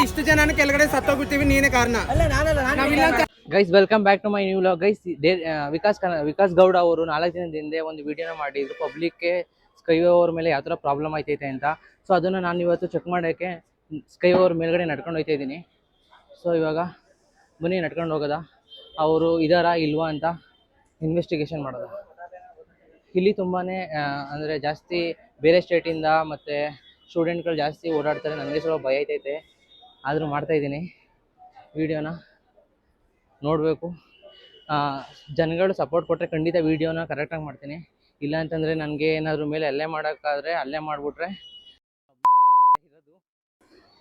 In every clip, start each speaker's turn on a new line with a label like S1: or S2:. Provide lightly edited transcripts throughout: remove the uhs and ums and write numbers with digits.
S1: ಇಷ್ಟು ಜನ ಕೆಳಗಡೆ ಸತ್ತೋಗ್ಬಿಡ್ತೀವಿ, ನೀನೇ ಕಾರಣ.
S2: Guys welcome back to my new vlog. Guys Vikas Gowda ಅವರು 4 ದಿನದ ಹಿಂದೆ ಒಂದು ವಿಡಿಯೋನ ಮಾಡಿದ್ರು ಪಬ್ಲಿಕ್ಗೆ ಸ್ಕೈ ಓವರ್ ಮೇಲೆ ಯಾವ ಥರ ಪ್ರಾಬ್ಲಮ್ ಆಯ್ತೈತೆ ಅಂತ. ಸೊ ಅದನ್ನು ನಾನು ಇವತ್ತು ಚೆಕ್ ಮಾಡೋಕ್ಕೆ ಸ್ಕೈ ಓವರ್ ಮೇಲ್ಗಡೆ ನಡ್ಕೊಂಡು ಹೋಗ್ತಾ ಇದ್ದೀನಿ. ಸೊ ಇವಾಗ ಬನ್ನಿ ನಡ್ಕೊಂಡು ಹೋಗೋದ, ಅವರು ಇದಾರಾ ಇಲ್ವಾ ಅಂತ ಇನ್ವೆಸ್ಟಿಗೇಷನ್ ಮಾಡೋದು. ಇಲ್ಲಿ ತುಂಬಾ ಅಂದರೆ ಜಾಸ್ತಿ ಬೇರೆ ಸ್ಟೇಟಿಂದ ಮತ್ತು ಸ್ಟೂಡೆಂಟ್ಗಳು ಜಾಸ್ತಿ ಓಡಾಡ್ತಾರೆ. ನನಗೆ ಸ್ವಲ್ಪ ಭಯ ಐತೈತೆ, ಆದರೂ ಮಾಡ್ತಾಯಿದ್ದೀನಿ ವೀಡಿಯೋನ. ನೋಡಬೇಕು, ಜನಗಳು ಸಪೋರ್ಟ್ ಕೊಟ್ಟರೆ ಖಂಡಿತ ವೀಡಿಯೋನ ಕರೆಕ್ಟಾಗಿ ಮಾಡ್ತೀನಿ. ಇಲ್ಲ ಅಂತಂದರೆ ನನಗೆ ಏನಾದರೂ ಮೇಲೆ ಅಲ್ಲೇ ಮಾಡೋಕ್ಕಾದರೆ ಅಲ್ಲೇ ಮಾಡಿಬಿಟ್ರೆ ಇರೋದು,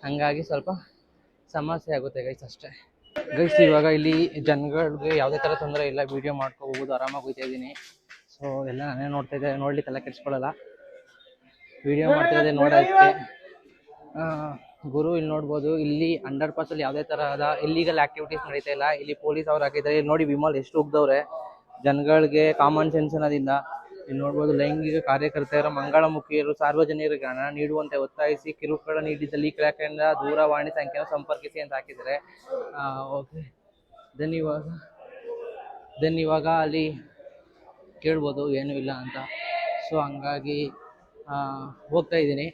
S2: ಹಂಗಾಗಿ ಸ್ವಲ್ಪ ಸಮಸ್ಯೆ ಆಗುತ್ತೆ ಗೈಸ್, ಅಷ್ಟೇ. ಗೈಸ್ ಇವಾಗ ಇಲ್ಲಿ ಜನಗಳಿಗೆ ಯಾವುದೇ ಥರ ತೊಂದರೆ ಇಲ್ಲ, ವೀಡಿಯೋ ಮಾಡ್ಕೋಬೋದು, ಆರಾಮಾಗಿ ಹೋಗ್ತಾ ಇದ್ದೀನಿ. ಸೊ ಎಲ್ಲ ನಾನೇ ನೋಡ್ತಾಯಿದ್ದೆ, ನೋಡಲಿಕ್ಕೆಲ್ಲ ಕೆಡಿಸ್ಕೊಳ್ಳಲ್ಲ, ವೀಡಿಯೋ ಮಾಡ್ತಾಯಿದ್ದೆ ನೋಡೋಕ್ಕೆ. ಗುರು ಇಲ್ಲಿ ನೋಡ್ಬೋದು, ಇಲ್ಲಿ ಅಂಡರ್ ಪಾಸಲ್ಲಿ ಯಾವುದೇ ಥರದ ಇಲ್ಲಿಗಲ್ ಆ್ಯಕ್ಟಿವಿಟೀಸ್ ನಡೀತಾ ಇಲ್ಲ. ಇಲ್ಲಿ ಪೊಲೀಸ್ ಅವ್ರು ಹಾಕಿದ್ದಾರೆ. ಇಲ್ಲಿ ನೋಡಿ ವಿಮಲ್ ಎಷ್ಟು ಉಗ್ದವ್ರೆ ಜನಗಳಿಗೆ ಕಾಮನ್ ಸೆನ್ಸ್ ಅನ್ನೋದಿಂದ. ಇಲ್ಲಿ ನೋಡ್ಬೋದು, ಲೈಂಗಿಕ ಕಾರ್ಯಕರ್ತೆಯರ ಮಂಗಳಮುಖಿಯರು ಸಾರ್ವಜನಿಕರಿಗೆ ಹಣ ನೀಡುವಂತೆ ಒತ್ತಾಯಿಸಿ ಕಿರುಕುಳ ನೀಡಿದಲ್ಲಿ ಈ ಇಲಾಖೆಯಿಂದ ದೂರವಾಣಿ ಸಂಖ್ಯೆಯನ್ನು ಸಂಪರ್ಕಿಸಿ ಅಂತ ಹಾಕಿದ್ದಾರೆ. ಓಕೆ, ದೆನ್ ಇವಾಗ ಅಲ್ಲಿ ಕೇಳ್ಬೋದು ಏನೂ ಇಲ್ಲ ಅಂತ. ಸೊ ಹಂಗಾಗಿ ಹೋಗ್ತಾ ಇದ್ದೀನಿ.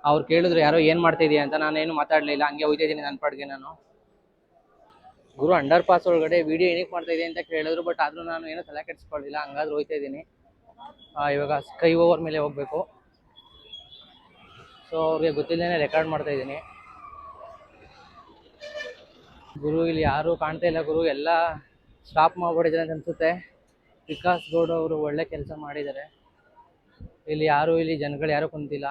S2: ಅವ್ರು ಕೇಳಿದ್ರು ಯಾರೋ ಏನು ಮಾಡ್ತಾಯಿದ್ದೀಯ ಅಂತ, ನಾನೇನು ಮಾತಾಡಲಿಲ್ಲ, ಹಂಗೆ ಹೋಗ್ತಾ ಇದ್ದೀನಿ ನನ್ನ ಪಾಡಿಗೆ ನಾನು. ಗುರು ಅಂಡರ್ ಪಾಸ್ ಒಳಗಡೆ ವೀಡಿಯೋ ಏನಕ್ಕೆ ಮಾಡ್ತಾಯಿದ್ದೆ ಅಂತ ಕೇಳಿದ್ರು, ಬಟ್ ಆದರೂ ನಾನು ಏನೂ ತಲೆ ಕೆಡಿಸ್ಕೊಳ್ಳಿಲ್ಲ, ಹಂಗಾದ್ರೂ ಹೋಗ್ತಾ ಇದ್ದೀನಿ. ಇವಾಗ ಸ್ಕೈ ಓವರ್ ಮೇಲೆ ಹೋಗಬೇಕು. ಸೊ ಅವ್ರಿಗೆ ಗೊತ್ತಿಲ್ಲದೇ ರೆಕಾರ್ಡ್ ಮಾಡ್ತಾಯಿದ್ದೀನಿ. ಗುರು ಇಲ್ಲಿ ಯಾರೂ ಕಾಣ್ತಾ ಇಲ್ಲ ಗುರು, ಎಲ್ಲ ಸ್ಟಾಪ್ ಮಾಡಿಬಿಟ್ಟಿದ್ದಾರೆ ಅಂತ ಅನಿಸುತ್ತೆ. ವಿಕಾಸ್ ಗೌಡ ಅವರು ಒಳ್ಳೆ ಕೆಲಸ ಮಾಡಿದ್ದಾರೆ. ಇಲ್ಲಿ ಜನಗಳು ಯಾರೂ ಕುಂತಿಲ್ಲ.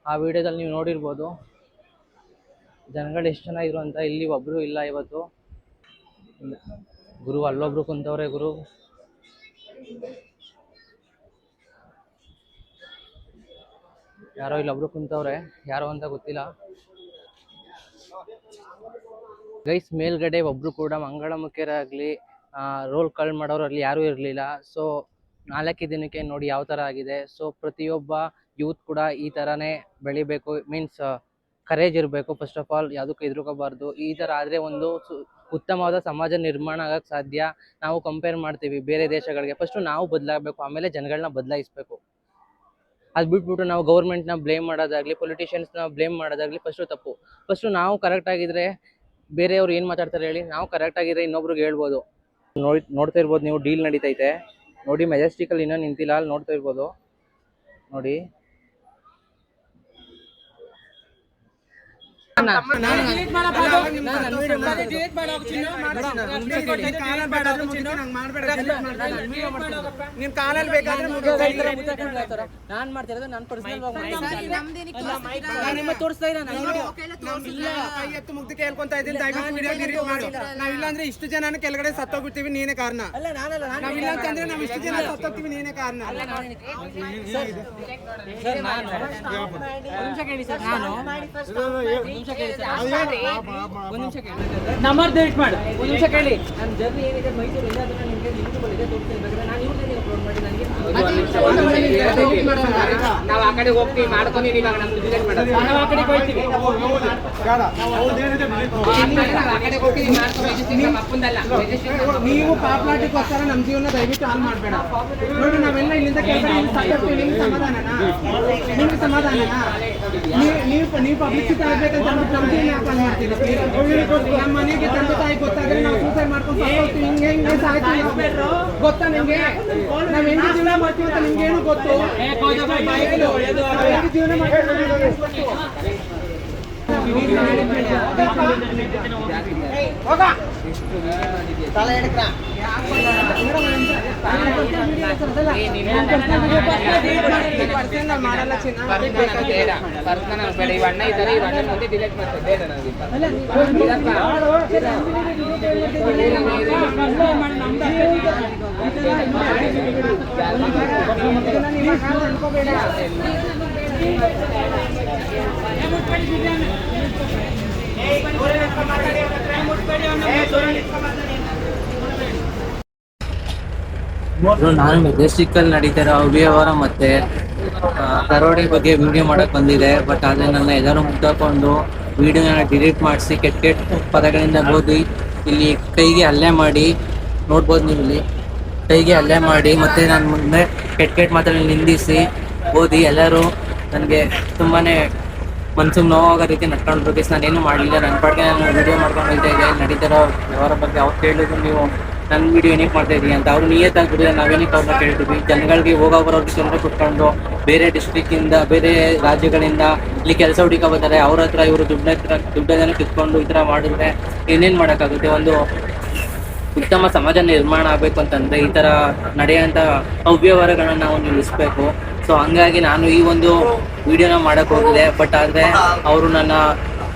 S2: ಆ ವಿಡಿಯೋದಲ್ಲಿ ನೀವು ನೋಡಿರ್ಬೋದು ಜನಗಳು ಎಷ್ಟು ಚೆನ್ನಾಗಿದ್ರು ಅಂತ. ಇಲ್ಲಿ ಒಬ್ಬರು ಇಲ್ಲ ಇವತ್ತು. ಗುರು ಅಲ್ಲೊಬ್ರು ಕುಂತವ್ರೆ, ಗುರು ಯಾರೋ ಇಲ್ಲೊಬ್ರು ಕುಂತವ್ರೆ, ಯಾರೋ ಅಂತ ಗೊತ್ತಿಲ್ಲ. ಗೈಸ್ ಮೇಲ್ಗಡೆ ಒಬ್ರು ಕೂಡ ಮಂಗಳಮುಖಿಯರಾಗಲಿ ರೋಲ್ ಕಾಲ್ ಮಾಡೋರಲ್ಲಿ ಯಾರೂ ಇರಲಿಲ್ಲ. ಸೊ 4 ದಿನಕ್ಕೆ ನೋಡಿ ಯಾವ ಥರ ಆಗಿದೆ. ಸೊ ಪ್ರತಿಯೊಬ್ಬ ಯೂತ್ ಕೂಡ ಈ ಥರನೇ ಬೆಳಿಬೇಕು, ಮೀನ್ಸ್ ಕರೇಜ್ ಇರಬೇಕು. ಫಸ್ಟ್ ಆಫ್ ಆಲ್ ಯಾವುದಕ್ಕೂ ಹೆದರ್ಕೋಬಾರ್ದು. ಈ ಥರ ಆದರೆ ಒಂದು ಉತ್ತಮವಾದ ಸಮಾಜ ನಿರ್ಮಾಣ ಆಗೋಕ್ಕೆ ಸಾಧ್ಯ. ನಾವು ಕಂಪೇರ್ ಮಾಡ್ತೀವಿ ಬೇರೆ ದೇಶಗಳಿಗೆ, ಫಸ್ಟು ನಾವು ಬದಲಾಗಬೇಕು, ಆಮೇಲೆ ಜನಗಳನ್ನ ಬದಲಾಯಿಸಬೇಕು. ಅದು ಬಿಟ್ಬಿಟ್ಟು ನಾವು ಗೌರ್ಮೆಂಟ್ನ ಬ್ಲೇಮ್ ಮಾಡೋದಾಗಲಿ, ಪೊಲಿಟಿಷಿಯನ್ಸ್ನ ಬ್ಲೇಮ್ ಮಾಡೋದಾಗಲಿ ಫಸ್ಟು ತಪ್ಪು. ಫಸ್ಟು ನಾವು ಕರೆಕ್ಟಾಗಿದ್ದರೆ ಬೇರೆಯವ್ರು ಏನು ಮಾತಾಡ್ತಾರೆ ಹೇಳಿ, ನಾವು ಕರೆಕ್ಟಾಗಿದ್ದರೆ ಇನ್ನೊಬ್ರಿಗೆ ಹೇಳ್ಬೋದು. ನೋಡ್ತಾ ಇರ್ಬೋದು ನೀವು, ಡೀಲ್ ನಡೀತೈತೆ ನೋಡಿ. ಮೆಜೆಸ್ಟಿಕಲ್ಲಿ ಇನ್ನೂ ನಿಂತಿಲ್ಲ, ಅಲ್ಲಿ ನೋಡ್ತಾ ಇರ್ಬೋದು ನೋಡಿ. ನಾನ್ ಮಾಡ್ತಿರೋದು ನನ್ನ ಪರ್ಸನಲ್ ತೋರಿಸ್ತಾ ಇಲ್ಲ.
S1: ಮುಗ್ದು ಕೇಳ್ಕೊಂತ ಇದ್ದೀನಿ, ನಾವಿಲ್ಲ ಅಂದ್ರೆ ಇಷ್ಟು ಜನ ಕೆಳಗಡೆ ಸತ್ತೋಗ್ಬಿಡ್ತೀವಿ, ನೀನೇ ಕಾರಣ. ನಾವಿಲ್ಲ ಅಂತಂದ್ರೆ ನಾವು ಇಷ್ಟು ಜನ ಸತ್ತೋಗ್ತೀವಿ, ನೀನೇ ಕಾರಣ.
S2: ನಂಬರ್ ಡೇಟ್ ಮಾಡಿ ಒಂದು ನಿಮಿಷ ಕೇಳಿ. ನನ್ನ ಜರ್ನಿ ಏನಿದೆ ಮೈಸೂರು ಎಲ್ಲಾದ್ರೂ ನಿಮಗೆ ಯೂಟ್ಯೂಬ್ ಇದೆ ತೋರಿಸ್ತಿರ್ಬೇಕಾದ್ರೆ ನಾನು ಇವ್ರನ್ನೇ ಅಪ್ಲೋಡ್ ಮಾಡಿ ನನಗೆ ನಾವು ಆ ಕಡೆ ಹೋಗ್ತೀವಿ ಮಾಡ್ಕೊಂಡು ಇವಾಗ ನಮ್ದು ಡಿಲೀಟ್ ಮಾಡೋದು. ನಾವು ಆ ಕಡೆ ಹೋಗ್ತೀವಿ, ಆ ಕಡೆ ಹೋಗ್ತೀವಿ ಮಾಡ್ಕೊಂಡು ಅಪ್ಪಂದಲ್ಲ.
S1: ನೀವು ಪಾಪ್ಲಾಟಿಗೋಸ್ಕರ ನಮ್ಮ ಜೀವನ ದಯವಿಟ್ಟು ಹಾಳು ಮಾಡಬೇಡ ನೋಡಿ. ನಾವೆಲ್ಲ ಇಲ್ಲಿಂದ ಕೆಳಗಡೆ ನಿಮ್ಗೆ ಸಮಾಧಾನನಾ? ನಿಮ್ಗೆ ಸಮಾಧಾನನಾ? ನೀವು ಪಬ್ಲಿಸಿಟಿ ಆಗ್ಬೇಕಂತ ನಮ್ಮ ಮನೆಗೆ ತಂದೆ ತಾಯಿ ಗೊತ್ತಾದ್ರೆ ನಾವು ಸೂಸೈಡ್ ಮಾಡ್ಕೊಂಡು ಹಿಂಗೆ ಗೊತ್ತಾ ನಿಮ್ಗೆ? ನಾವ್ ಹೆಂಗೆ ಜೀವನ ಮಾಡ್ತೀವಿ ಅಂತ ನಿಮ್ಗೇನು ಗೊತ್ತು? ಜೀವನ ಮಾಡಲ್ಲ ಪರ್ಸನಲ್ ಬೇಡ. ಇವ್ ಅಣ್ಣ ಇದ್ದಾರೆ, ಇವ್ ಅಣ್ಣನ ಮುಂದೆ ಡಿಲೀಟ್ ಮಾಡ್ತಾರೆ. ಬೇಡ
S2: ನಾನು ಮೆಜೆಸ್ಟಿಕ್ಕಲ್ಲಿ ನಡೀತಿರೋ ಅವ್ಯವಹಾರ ಮತ್ತು ದರೋಡೆ ಬಗ್ಗೆ ವಿಡಿಯೋ ಮಾಡೋಕ್ಕೆ ಬಂದಿದೆ. ಬಟ್ ಆದರೆ ನನ್ನ ಎಲ್ಲರೂ ಮುಟ್ಟಾಕೊಂಡು ವಿಡಿಯೋನ ಡಿಲೀಟ್ ಮಾಡಿಸಿ ಕೆಟ್ಟ ಕೆಟ್ಟ ಪದಗಳಿಂದ ಓದಿ ಇಲ್ಲಿ ಕೈಗೆ ಹಲ್ಲೆ ಮಾಡಿ ನೋಡ್ಬೋದು ನೀವು ಇಲ್ಲಿ ಕೈಗೆ ಹಲ್ಲೆ ಮಾಡಿ ಮತ್ತು ನಾನು ಮುಂದೆ ಕೆಟ್ಟ ಕೆಟ್ಟ ಮಾತಲ್ಲಿ ನಿಂದಿಸಿ ಓದಿ ಎಲ್ಲರೂ ನನಗೆ ತುಂಬಾ ಮನ್ಸಿಗೆ ನೋವಾಗೋ ರೀತಿ ನಡ್ಕೊಂಡು ಗೈಸ್. ನಾನೇನು ಮಾಡಲಿಲ್ಲ, ನನ್ನ ಪಾಡಿಗೆ ನಾನು ವಿಡಿಯೋ ಮಾಡ್ಕೊಂಡು ಹೋಗ್ತಾ ಇದ್ದೆ. ನಡೀತಿರೋ ವ್ಯವಹಾರ ಬಗ್ಗೆ ಅವ್ರು ಕೇಳಿದ್ರು ನೀವು ನನ್ನ ವಿಡಿಯೋ ಏನಕ್ಕೆ ಮಾಡ್ತಾ ಇದ್ದೀವಿ ಅಂತ. ಅವ್ರು ನಿಯತ್ತಾಗ್ಬಿಟ್ಟಿದೆ, ನಾವೇನಕ್ಕೆ ಅವ್ರನ್ನ ಕೇಳ್ತೀವಿ. ಜನಗಳಿಗೆ ಹೋಗೋಬರೋರಿಗೆ ತೊಂದರೆ ಕೊಟ್ಕೊಂಡು ಬೇರೆ ಡಿಸ್ಟ್ರಿಕ್ಕಿಂದ ಬೇರೆ ರಾಜ್ಯಗಳಿಂದ ಇಲ್ಲಿ ಕೆಲಸ ಹುಡುಕ ಬರ್ತಾರೆ. ಅವ್ರ ಹತ್ರ ಇವರು ದುಡ್ಡನ್ನು ಕಿತ್ಕೊಂಡು ಈ ಥರ ಮಾಡಿದ್ರೆ ಏನೇನು ಮಾಡೋಕ್ಕಾಗುತ್ತೆ. ಒಂದು ಉತ್ತಮ ಸಮಾಜ ನಿರ್ಮಾಣ ಆಗಬೇಕು ಅಂತಂದರೆ ಈ ಥರ ನಡೆಯೋಂಥ ಅವ್ಯವಹಾರಗಳನ್ನ ನಾವು ನಿಲ್ಲಿಸಬೇಕು. ಸೊ ಹಂಗಾಗಿ ನಾನು ಈ ಒಂದು ವಿಡಿಯೋನ ಮಾಡೋಕ್ಕೆ ಹೋಗಿದ್ದೆ. ಬಟ್ ಆದರೆ ಅವರು ನನ್ನ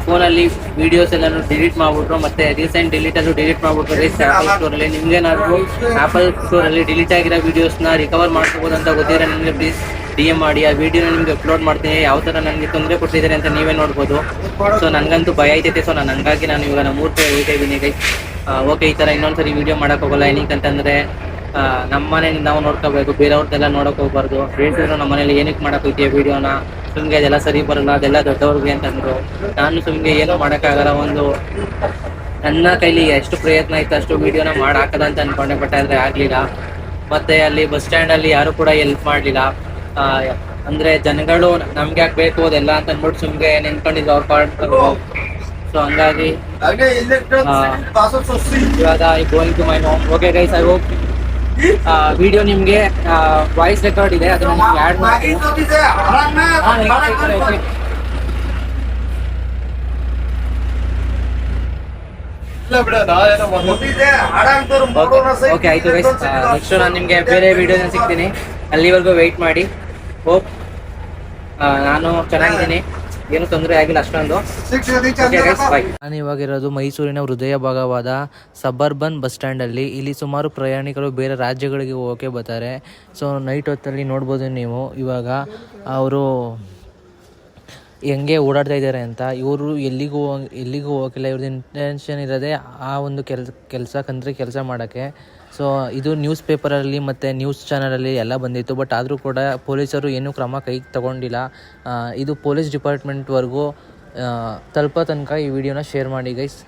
S2: ಫೋನಲ್ಲಿ ವೀಡಿಯೋಸ್ ಎಲ್ಲನೂ ಡಿಲೀಟ್ ಮಾಡಿಬಿಟ್ರು ಮತ್ತು ರೀಸೆಂಟ್ ಡಿಲೀಟಲ್ಲೂ ಡಿಲೀಟ್ ಮಾಡಿಬಿಟ್ರು. ಆ್ಯಪಲ್ ಸ್ಟೋರಲ್ಲಿ ನಿಮಗೇನಾದರೂ ಆ್ಯಪಲ್ ಸ್ಟೋರಲ್ಲಿ ಡಿಲೀಟ್ ಆಗಿರೋ ವೀಡಿಯೋಸ್ನ ರಿಕವರ್ ಮಾಡ್ಕೋಬೋದು ಅಂತ ಗೊತ್ತಿದ್ರೆ ನನಗೆ ಪ್ಲೀಸ್ DM ಮಾಡಿ. ಆ ವಿಡಿಯೋನ ನಿಮಗೆ ಅಪ್ಲೋಡ್ ಮಾಡ್ತೀನಿ. ಯಾವ ಥರ ನನಗೆ ತೊಂದರೆ ಕೊಟ್ಟಿದ್ದಾರೆ ಅಂತ ನೀವೇ ನೋಡ್ಬೋದು. ಸೊ ನನಗಂತೂ ಭಯ ಐತೈತೆ. ಸೊ ನಾನು ಹಂಗಾಗಿ ನಾನು ಇವಾಗ ನಮ್ಮ ಊರಿಗೆ ಹೋಗ್ತಾ ಇದ್ದೀನಿ ಗೈಸ್. ಓಕೆ, ಈ ಥರ ಇನ್ನೊಂದು ಸರಿ ವೀಡಿಯೋ ಮಾಡೋಕ್ಕೆ ಹೋಗಲ್ಲ. ಏನಕ್ಕಂತಂದರೆ ನಮ್ಮ ಮನೇಲಿ ನಾವು ನೋಡ್ಕೋಬೇಕು, ಬೇರೆಯವ್ರದ್ದೆಲ್ಲ ನೋಡೋಕೆ ಹೋಗ್ಬಾರ್ದು. ಫ್ರೆಂಡ್ಸ್ ನಮ್ಮ ಮನೇಲಿ ಏನಕ್ಕೆ ಮಾಡೋಕೆ ಹೋಗ್ತೀವಿ ವೀಡಿಯೋನ, ಸುಮ್ಗೆ ಅದೆಲ್ಲ ಸರಿ ಬರೋಲ್ಲ, ಅದೆಲ್ಲ ದೊಡ್ಡವ್ರಿಗೆ ಅಂತಂದರು. ನಾನು ಸುಮ್ಗೆ ಏನೂ ಮಾಡೋಕ್ಕಾಗಲ್ಲ. ಒಂದು ನನ್ನ ಕೈಲಿ ಎಷ್ಟು ಪ್ರಯತ್ನ ಇತ್ತು ಅಷ್ಟು ವೀಡಿಯೋನ ಮಾಡಿ ಹಾಕೋದ ಅಂತ ಅಂದ್ಕೊಂಡೆ. ಬಟ್ ಆದರೆ ಆಗಲಿಲ್ಲ. ಮತ್ತು ಅಲ್ಲಿ ಬಸ್ ಸ್ಟ್ಯಾಂಡಲ್ಲಿ ಯಾರೂ ಕೂಡ ಹೆಲ್ಪ್ ಮಾಡಲಿಲ್ಲ. ಅಂದರೆ ಜನಗಳು ನಮ್ಗೆ ಯಾಕೆ ಬೇಕು ಅದೆಲ್ಲ ಅಂತ ಅಂದ್ಬಿಟ್ಟು ಸುಮ್ಗೆ ನಿಂತ್ಕೊಂಡಿದ್ದು ಅವ್ರ ಪಾಡ್ಕೊಂಡು. ಸೊ ಹಂಗಾಗಿ ಇವಾಗ going to my home. Okay guys, I hope video ನಿಮಗೆ ವಾಯ್ಸ್ ರೆಕಾರ್ಡ್ ಇದೆ, ಅದನ್ನ ನಿಮ್ಗೆ ಆ್ಯಡ್ ಮಾಡಿ. ಓಕೆ ಆಯಿತು ಗೈಸ್, ನೆಕ್ಸ್ಟ್ ನಾನು ನಿಮಗೆ ಬೇರೆ ವಿಡಿಯೋನ ಸಿಗ್ತೀನಿ. ಅಲ್ಲಿವರೆಗೂ ವೆಯ್ಟ್ ಮಾಡಿ. ಹೋಪ್ ನಾನು ಚೆನ್ನಾಗಿದ್ದೀನಿ, ಏನು ತೊಂದರೆ ಆಗಿಲ್ಲ ಅಷ್ಟೊಂದು. ನಾನು ಇವಾಗಿರೋದು ಮೈಸೂರಿನ ಹೃದಯ ಭಾಗವಾದ ಸಬರ್ಬನ್ ಬಸ್ ಸ್ಟ್ಯಾಂಡಲ್ಲಿ. ಇಲ್ಲಿ ಸುಮಾರು ಪ್ರಯಾಣಿಕರು ಬೇರೆ ರಾಜ್ಯಗಳಿಗೆ ಹೋಗೋಕ್ಕೆ ಬರ್ತಾರೆ. ಸೊ ನೈಟ್ ಹೊತ್ತಲ್ಲಿ ನೋಡ್ಬೋದು ನೀವು ಇವಾಗ ಅವರು ಹೆಂಗೆ ಓಡಾಡ್ತಾ ಇದ್ದಾರೆ ಅಂತ. ಇವರು ಎಲ್ಲಿಗೂ ಹೋಗಿಲ್ಲ. ಇವ್ರದ್ದು ಇಂಟೆನ್ಷನ್ ಇರೋದೇ ಆ ಒಂದು ಕೆಲಸ ಮಾಡೋಕ್ಕೆ. ಸೊ ಇದು ನ್ಯೂಸ್ ಪೇಪರಲ್ಲಿ ಮತ್ತು ನ್ಯೂಸ್ ಚಾನಲಲ್ಲಿ ಎಲ್ಲ ಬಂದಿತ್ತು. ಬಟ್ ಆದರೂ ಕೂಡ ಪೊಲೀಸರು ಏನೂ ಕ್ರಮ ಕೈಗೆ ತಗೊಂಡಿಲ್ಲ. ಇದು ಪೊಲೀಸ್ ಡಿಪಾರ್ಟ್ಮೆಂಟ್ವರೆಗೂ ತಲುಪೋ ತನಕ ಈ ವಿಡಿಯೋನ ಶೇರ್ ಮಾಡಿ ಗೈಸ್.